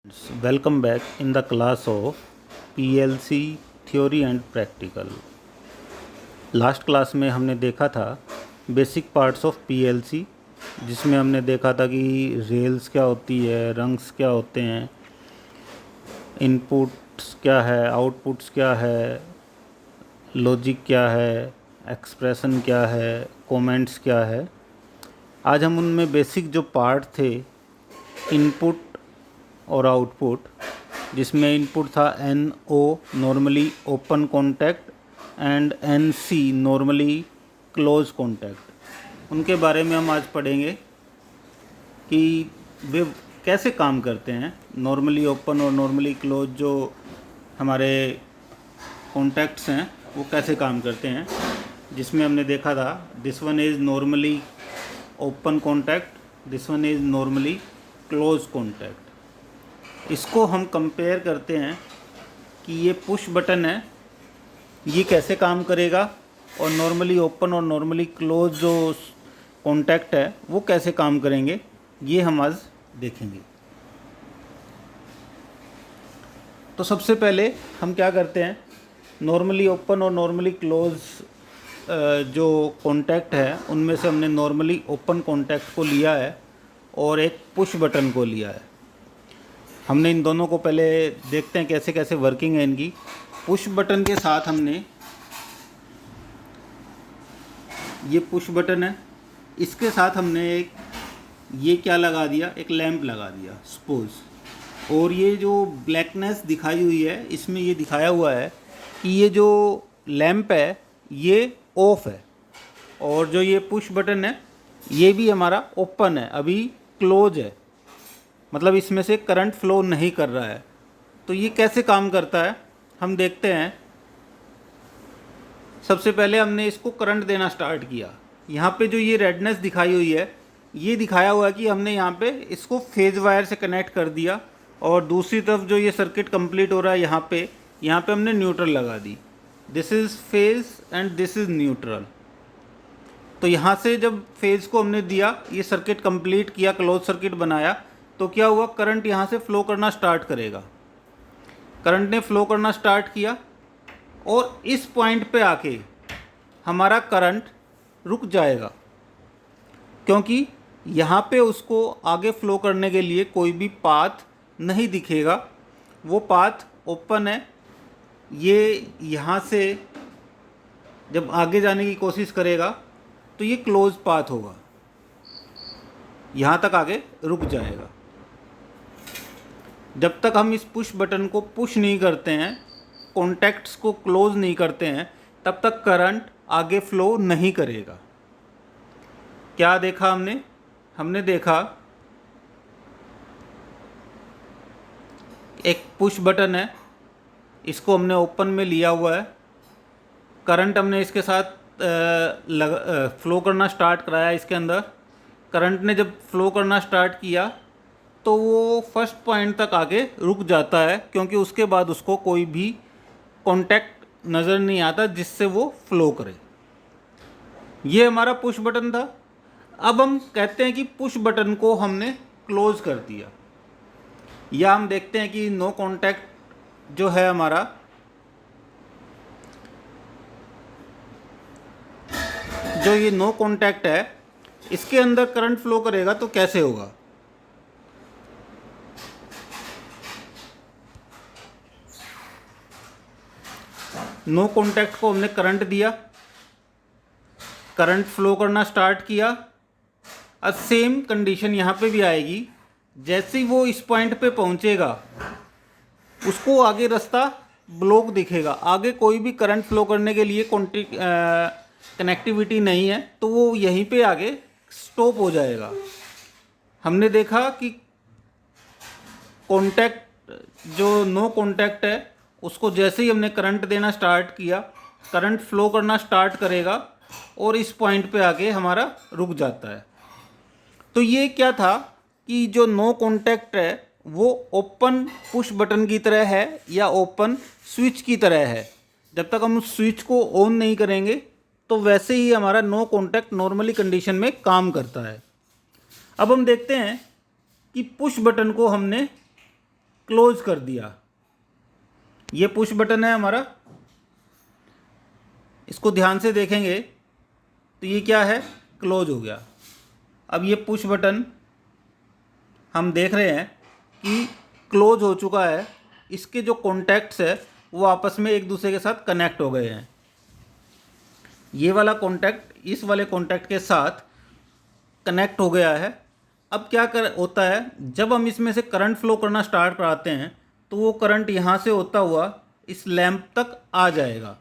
Welcome back in the class of PLC Theory and Practical। Last class में हमने देखा था बेसिक पार्ट्स ऑफ PLC, जिसमें हमने देखा था कि रेल्स क्या होती है, रंग्स क्या होते हैं, इनपुट्स क्या है, आउटपुट्स क्या है, लॉजिक क्या है, एक्सप्रेशन क्या है, कमेंट्स क्या है। आज हम उनमें बेसिक जो पार्ट थे, इनपुट और आउटपुट, जिसमें इनपुट था NO normally open contact and NC normally close contact, उनके बारे में हम आज पढ़ेंगे कि वे कैसे काम करते हैं। नॉर्मली ओपन और नॉर्मली क्लोज जो हमारे कॉन्टैक्ट्स हैं वो कैसे काम करते हैं, जिसमें हमने देखा था this one is normally open contact, this one is normally close contact. इसको हम कंपेयर करते हैं कि ये पुश बटन है, ये कैसे काम करेगा, और नॉर्मली ओपन और नॉर्मली क्लोज जो कॉन्टैक्ट है वो कैसे काम करेंगे, ये हम आज देखेंगे। तो सबसे पहले हम क्या करते हैं, नॉर्मली ओपन और नॉर्मली क्लोज जो कॉन्टैक्ट है उनमें से हमने नॉर्मली ओपन कॉन्टैक्ट को लिया है और एक पुश बटन को लिया है। हमने इन दोनों को पहले देखते हैं कैसे कैसे वर्किंग है इनकी। पुश बटन के साथ हमने, ये पुश बटन है, इसके साथ हमने एक ये क्या लगा दिया, एक लैंप लगा दिया सपोज। और ये जो ब्लैकनेस दिखाई हुई है इसमें ये दिखाया हुआ है कि ये जो लैंप है ये ऑफ है, और जो ये पुश बटन है ये भी हमारा ओपन है, अभी क्लोज है, मतलब इसमें से करंट फ्लो नहीं कर रहा है। तो ये कैसे काम करता है हम देखते हैं। सबसे पहले हमने इसको करंट देना स्टार्ट किया। यहाँ पे जो ये रेडनेस दिखाई हुई है ये दिखाया हुआ है कि हमने यहाँ पे इसको फेज वायर से कनेक्ट कर दिया, और दूसरी तरफ जो ये सर्किट कंप्लीट हो रहा है यहाँ पे हमने न्यूट्रल लगा दी। This is phase and this is neutral. तो यहाँ से जब फेज को हमने दिया, ये सर्किट कंप्लीट किया, क्लोज सर्किट बनाया, तो क्या हुआ, करंट यहाँ से फ्लो करना स्टार्ट करेगा। करंट ने फ्लो करना स्टार्ट किया और इस पॉइंट पे आके हमारा करंट रुक जाएगा, क्योंकि यहाँ पे उसको आगे फ्लो करने के लिए कोई भी पाथ नहीं दिखेगा, वो पाथ ओपन है। ये यहाँ से जब आगे जाने की कोशिश करेगा तो ये क्लोज पाथ होगा, यहाँ तक आगे रुक जाएगा। जब तक हम इस पुश बटन को पुश नहीं करते हैं, कॉन्टैक्ट्स को क्लोज नहीं करते हैं, तब तक करंट आगे फ्लो नहीं करेगा। क्या देखा हमने देखा एक पुश बटन है, इसको हमने ओपन में लिया हुआ है, करंट हमने इसके साथ फ्लो करना स्टार्ट कराया। इसके अंदर करंट ने जब फ्लो करना स्टार्ट किया तो वो फर्स्ट पॉइंट तक आगे रुक जाता है, क्योंकि उसके बाद उसको कोई भी कॉन्टैक्ट नज़र नहीं आता जिससे वो फ्लो करे। ये हमारा पुश बटन था। अब हम कहते हैं कि पुश बटन को हमने क्लोज कर दिया, या हम देखते हैं कि नो कॉन्टैक्ट जो है हमारा, जो ये नो कॉन्टैक्ट है, इसके अंदर करंट फ्लो करेगा तो कैसे होगा। नो कॉन्टैक्ट को हमने करंट दिया, करंट फ्लो करना स्टार्ट किया। अब सेम कंडीशन यहाँ पे भी आएगी। जैसे ही वो इस पॉइंट पे पहुँचेगा उसको आगे रास्ता ब्लॉक दिखेगा, आगे कोई भी करंट फ्लो करने के लिए कनेक्टिविटी नहीं है, तो वो यहीं पे आगे स्टॉप हो जाएगा। हमने देखा कि कॉन्टैक्ट जो नो कॉन्टैक्ट है उसको जैसे ही हमने करंट देना स्टार्ट किया, करंट फ्लो करना स्टार्ट करेगा और इस पॉइंट पे आके हमारा रुक जाता है। तो ये क्या था कि जो नो कॉन्टैक्ट है वो ओपन पुश बटन की तरह है या ओपन स्विच की तरह है। जब तक हम उस स्विच को ऑन नहीं करेंगे तो वैसे ही हमारा नो कॉन्टैक्ट नॉर्मली कंडीशन में काम करता है। अब हम देखते हैं कि पुश बटन को हमने क्लोज कर दिया। ये पुश बटन है हमारा, इसको ध्यान से देखेंगे तो ये क्या है, क्लोज हो गया। अब ये पुश बटन हम देख रहे हैं कि क्लोज हो चुका है। इसके जो कॉन्टैक्ट्स है वो आपस में एक दूसरे के साथ कनेक्ट हो गए हैं। ये वाला कॉन्टैक्ट इस वाले कॉन्टैक्ट के साथ कनेक्ट हो गया है। अब क्या होता है, जब हम इसमें से करंट फ्लो करना स्टार्ट कराते हैं तो वो करंट यहाँ से होता हुआ इस लैंप तक आ जाएगा,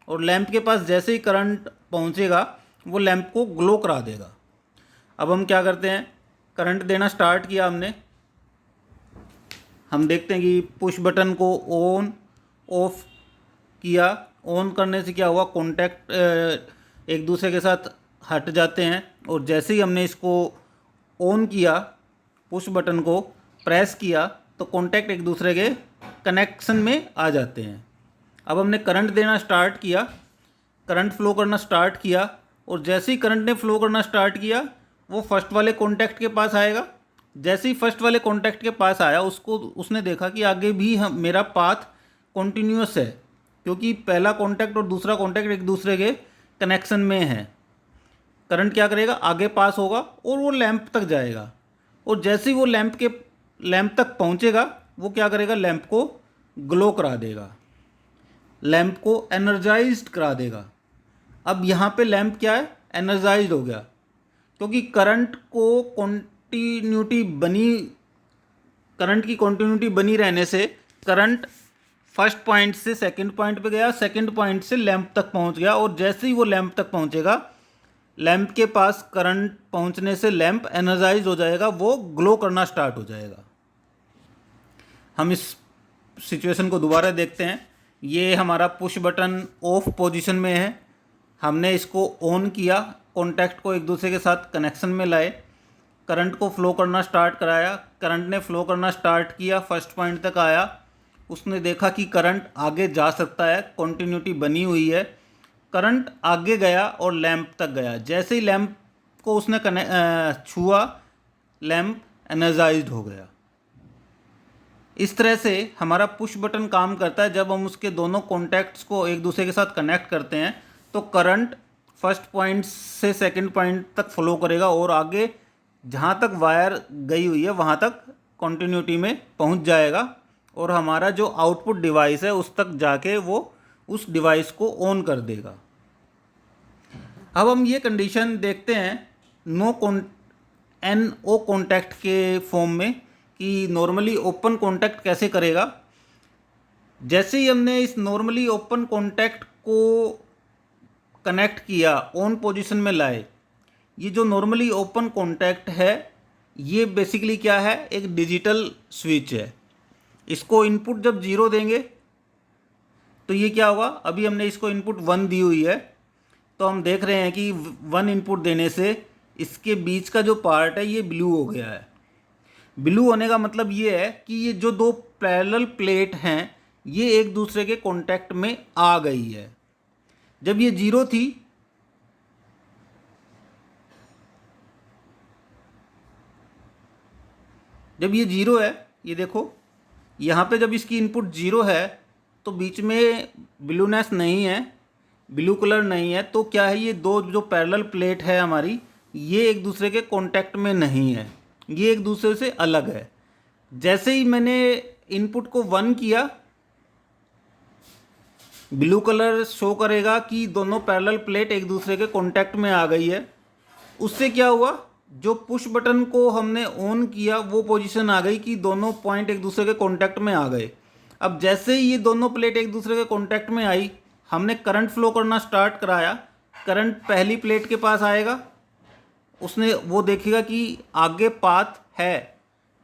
और लैंप के पास जैसे ही करंट पहुँचेगा वो लैंप को ग्लो करा देगा। अब हम क्या करते हैं, करंट देना स्टार्ट किया हमने, हम देखते हैं कि पुश बटन को ऑन ऑफ किया। ऑन करने से क्या हुआ, कॉन्टैक्ट एक दूसरे के साथ हट जाते हैं, और जैसे ही हमने इसको ऑन किया, पुश बटन को प्रेस किया, तो कॉन्टैक्ट एक दूसरे के कनेक्शन में आ जाते हैं। अब हमने करंट देना स्टार्ट किया, करंट फ्लो करना स्टार्ट किया, और जैसे ही करंट ने फ्लो करना स्टार्ट किया वो फर्स्ट वाले कॉन्टैक्ट के पास आएगा। जैसे ही फर्स्ट वाले कॉन्टैक्ट के पास आया, उसने देखा कि आगे भी मेरा पाथ कॉन्टीन्यूअस है, क्योंकि पहला कॉन्टैक्ट और दूसरा कॉन्टैक्ट एक दूसरे के कनेक्शन में है। करंट क्या करेगा, आगे पास होगा और वो लैंप तक जाएगा, और जैसे ही वो लैंप तक पहुंचेगा वो क्या करेगा, लैंप को ग्लो करा देगा, लैंप को एनर्जाइज्ड करा देगा। अब यहाँ पे लैंप क्या है, एनर्जाइज्ड हो गया, क्योंकि करंट की कॉन्टीन्यूटी बनी रहने से करंट फर्स्ट पॉइंट से सेकंड पॉइंट पे गया, सेकंड पॉइंट से लैंप तक पहुंच गया, और जैसे ही वो लैंप तक पहुंचेगा, लैंप के पास करंट पहुंचने से लैंप एनर्जाइज हो जाएगा, वो ग्लो करना स्टार्ट हो जाएगा। हम इस सिचुएशन को दोबारा देखते हैं। ये हमारा पुश बटन ऑफ पोजीशन में है, हमने इसको ऑन किया, कॉन्टैक्ट को एक दूसरे के साथ कनेक्शन में लाए, करंट को फ्लो करना स्टार्ट कराया, करंट ने फ्लो करना स्टार्ट किया, फर्स्ट पॉइंट तक आया, उसने देखा कि करंट आगे जा सकता है, कॉन्टीन्यूटी बनी हुई है, करंट आगे गया और लैंप तक गया। जैसे ही लैंप को उसने छुआ, लैंप एनर्जाइज्ड हो गया। इस तरह से हमारा पुश बटन काम करता है। जब हम उसके दोनों कॉन्टैक्ट्स को एक दूसरे के साथ कनेक्ट करते हैं तो करंट फर्स्ट पॉइंट से सेकंड पॉइंट तक फ्लो करेगा, और आगे जहाँ तक वायर गई हुई है वहाँ तक कॉन्टीन्यूटी में पहुँच जाएगा, और हमारा जो आउटपुट डिवाइस है उस तक जाके वो उस डिवाइस को ऑन कर देगा। अब हम ये कंडीशन देखते हैं NO कॉन्टैक्ट के फॉर्म में, कि नॉर्मली ओपन कॉन्टैक्ट कैसे करेगा। जैसे ही हमने इस नॉर्मली ओपन कॉन्टैक्ट को कनेक्ट किया, ऑन पोजीशन में लाए, ये जो नॉर्मली ओपन कॉन्टैक्ट है ये बेसिकली क्या है, एक डिजिटल स्विच है। इसको इनपुट जब 0 देंगे तो ये क्या होगा, अभी हमने इसको इनपुट 1 दी हुई है, तो हम देख रहे हैं कि 1 इनपुट देने से इसके बीच का जो पार्ट है ये ब्लू हो गया है। ब्लू होने का मतलब ये है कि ये जो दो पैरेलल प्लेट हैं ये एक दूसरे के कांटेक्ट में आ गई है। जब ये 0 थी जब ये 0 है, ये देखो यहाँ पे जब इसकी इनपुट 0 है तो बीच में ब्लूनेस नहीं है, ब्लू कलर नहीं है, तो क्या है, ये दो जो पैरेलल प्लेट है हमारी ये एक दूसरे के कांटेक्ट में नहीं है, ये एक दूसरे से अलग है। जैसे ही मैंने इनपुट को 1 किया, ब्लू कलर शो करेगा कि दोनों पैरेलल प्लेट एक दूसरे के कांटेक्ट में आ गई है। उससे क्या हुआ, जो पुश बटन को हमने ऑन किया वो पोजीशन आ गई कि दोनों पॉइंट एक दूसरे के कांटेक्ट में आ गए। अब जैसे ही ये दोनों प्लेट एक दूसरे के कांटेक्ट में आई, हमने करंट फ्लो करना स्टार्ट कराया। करंट पहली प्लेट के पास आएगा, उसने वो देखेगा कि आगे पाथ है,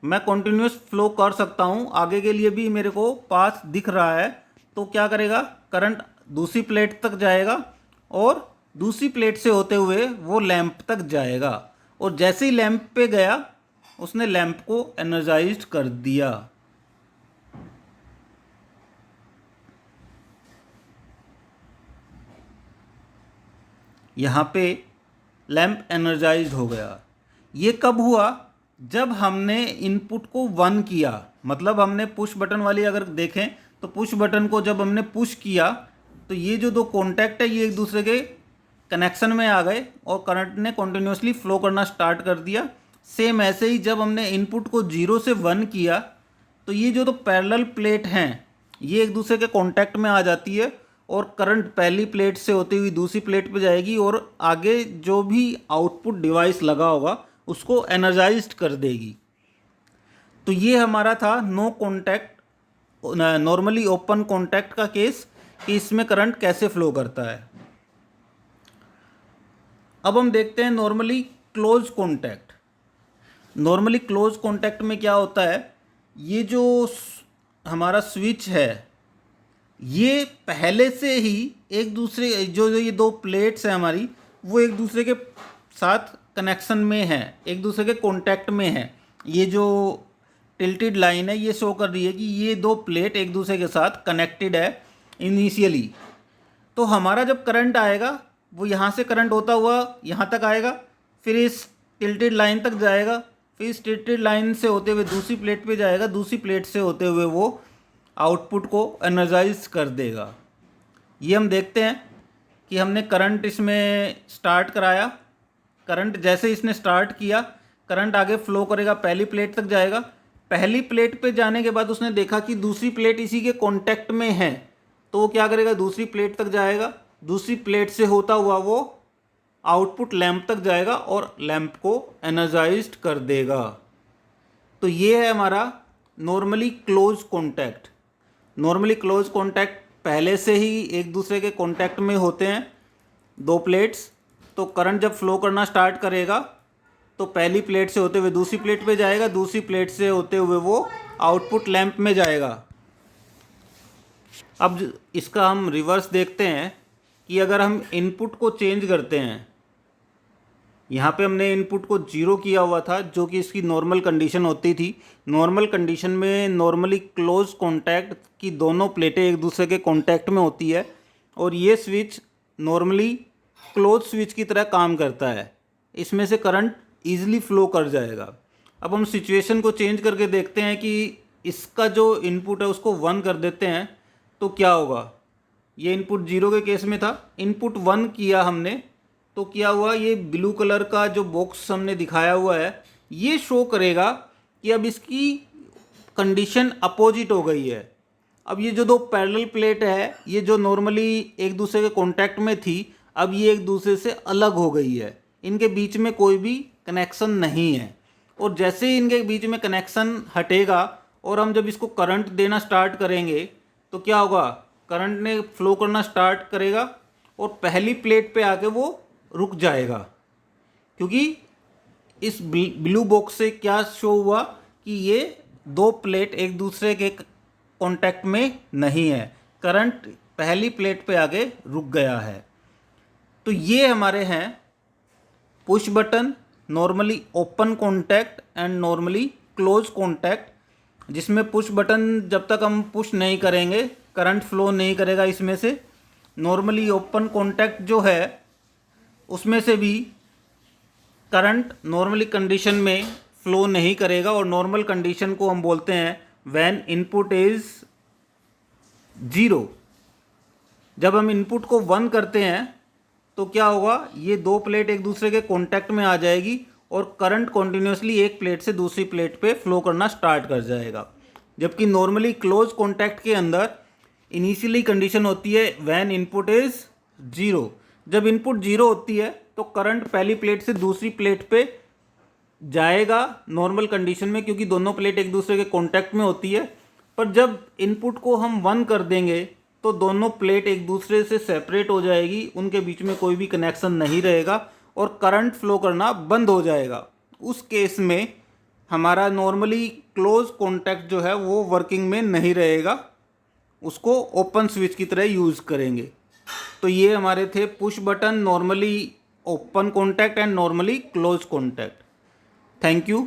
मैं कंटिन्यूस फ्लो कर सकता हूँ, आगे के लिए भी मेरे को पाथ दिख रहा है। तो क्या करेगा, करंट दूसरी प्लेट तक जाएगा और दूसरी प्लेट से होते हुए वो लैंप तक जाएगा, और जैसे ही लैंप पे गया उसने लैंप को एनर्जाइज्ड कर दिया। यहाँ पे लैंप एनर्जाइज्ड हो गया। ये कब हुआ, जब हमने इनपुट को 1 किया, मतलब हमने पुश बटन वाली अगर देखें तो पुश बटन को जब हमने पुश किया तो ये जो दो कॉन्टैक्ट है ये एक दूसरे के कनेक्शन में आ गए और करंट ने कॉन्टिन्यूसली फ्लो करना स्टार्ट कर दिया। सेम ऐसे ही जब हमने इनपुट को 0 से 1 किया तो ये जो तो पैरेलल प्लेट हैं ये एक दूसरे के कांटेक्ट में आ जाती है और करंट पहली प्लेट से होती हुई दूसरी प्लेट पे जाएगी और आगे जो भी आउटपुट डिवाइस लगा होगा उसको एनर्जाइज्ड कर देगी। तो ये हमारा था no contact normally open contact का केस कि इसमें करंट कैसे फ्लो करता है। अब हम देखते हैं normally close contact. Normally close contact में क्या होता है, ये जो हमारा स्विच है ये पहले से ही एक दूसरे जो ये दो प्लेट्स हैं हमारी वो एक दूसरे के साथ कनेक्शन में हैं, एक दूसरे के कॉन्टैक्ट में हैं। ये जो टिल्टेड लाइन है ये शो कर रही है कि ये दो प्लेट एक दूसरे के साथ कनेक्टेड है इनिशियली। तो हमारा जब करंट आएगा वो यहाँ से करंट होता हुआ यहाँ तक आएगा, फिर इस टिल्टेड लाइन तक जाएगा, फिर इस टिल्टेड लाइन से होते हुए दूसरी प्लेट पे जाएगा, दूसरी प्लेट से होते हुए वो आउटपुट को एनर्जाइज कर देगा। ये हम देखते हैं कि हमने करंट इसमें स्टार्ट कराया, करंट जैसे इसने स्टार्ट किया करंट आगे फ्लो करेगा, पहली प्लेट तक जाएगा। पहली प्लेट पे जाने के बाद उसने देखा कि दूसरी प्लेट इसी के कांटेक्ट में है तो वो क्या करेगा, दूसरी प्लेट तक जाएगा, दूसरी प्लेट से होता हुआ वो आउटपुट लैंप तक जाएगा और लैंप को एनर्जाइज्ड कर देगा। तो ये है हमारा normally close contact. Normally close contact पहले से ही एक दूसरे के कॉन्टैक्ट में होते हैं दो प्लेट्स, तो करंट जब फ्लो करना स्टार्ट करेगा तो पहली प्लेट से होते हुए दूसरी प्लेट पे जाएगा, दूसरी प्लेट से होते हुए वो आउटपुट लैंप में जाएगा। अब इसका हम रिवर्स देखते हैं कि अगर हम इनपुट को चेंज करते हैं, यहाँ पे हमने इनपुट को 0 किया हुआ था जो कि इसकी नॉर्मल कंडीशन होती थी। नॉर्मल कंडीशन में नॉर्मली क्लोज कॉन्टैक्ट की दोनों प्लेटें एक दूसरे के कॉन्टैक्ट में होती है और ये स्विच नॉर्मली क्लोज स्विच की तरह काम करता है, इसमें से करंट ईजिली फ्लो कर जाएगा। अब हम सिचुएशन को चेंज करके देखते हैं कि इसका जो इनपुट है उसको 1 कर देते हैं तो क्या होगा। ये इनपुट 0 के केस में था, इनपुट 1 किया हमने तो क्या हुआ, ये ब्लू कलर का जो बॉक्स हमने दिखाया हुआ है ये शो करेगा कि अब इसकी कंडीशन अपोजिट हो गई है। अब ये जो दो पैरेलल प्लेट है ये जो नॉर्मली एक दूसरे के कांटेक्ट में थी अब ये एक दूसरे से अलग हो गई है, इनके बीच में कोई भी कनेक्शन नहीं है। और जैसे ही इनके बीच में कनेक्शन हटेगा और हम जब इसको करंट देना स्टार्ट करेंगे तो क्या होगा, करंट ने फ्लो करना स्टार्ट करेगा और पहली प्लेट पे आके वो रुक जाएगा, क्योंकि इस ब्लू बॉक्स से क्या शो हुआ कि ये दो प्लेट एक दूसरे के कांटेक्ट में नहीं है, करंट पहली प्लेट पे आके रुक गया है। तो ये हमारे हैं push button, normally open contact and normally close contact, जिसमें पुश बटन जब तक हम पुश नहीं करेंगे करंट फ्लो नहीं करेगा इसमें से। नॉर्मली ओपन कॉन्टैक्ट जो है उसमें से भी करंट नॉर्मली कंडीशन में फ्लो नहीं करेगा और नॉर्मल कंडीशन को हम बोलते हैं व्हेन इनपुट इज़ 0। जब हम इनपुट को 1 करते हैं तो क्या होगा, ये दो प्लेट एक दूसरे के कांटेक्ट में आ जाएगी और करंट कॉन्टिन्यूसली एक प्लेट से दूसरी प्लेट पे फ्लो करना स्टार्ट कर जाएगा। जबकि नॉर्मली क्लोज कॉन्टैक्ट के अंदर इनिशियली कंडीशन होती है व्हेन इनपुट इज़ 0। जब इनपुट 0 होती है तो करंट पहली प्लेट से दूसरी प्लेट पे जाएगा नॉर्मल कंडीशन में, क्योंकि दोनों प्लेट एक दूसरे के कांटेक्ट में होती है। पर जब इनपुट को हम 1 कर देंगे तो दोनों प्लेट एक दूसरे से सेपरेट हो जाएगी, उनके बीच में कोई भी कनेक्शन नहीं रहेगा और करंट फ्लो करना बंद हो जाएगा। उस केस में हमारा नॉर्मली क्लोज कॉन्टैक्ट जो है वो वर्किंग में नहीं रहेगा, उसको ओपन स्विच की तरह यूज़ करेंगे। तो ये हमारे थे push button, normally open contact and normally close contact. Thank you.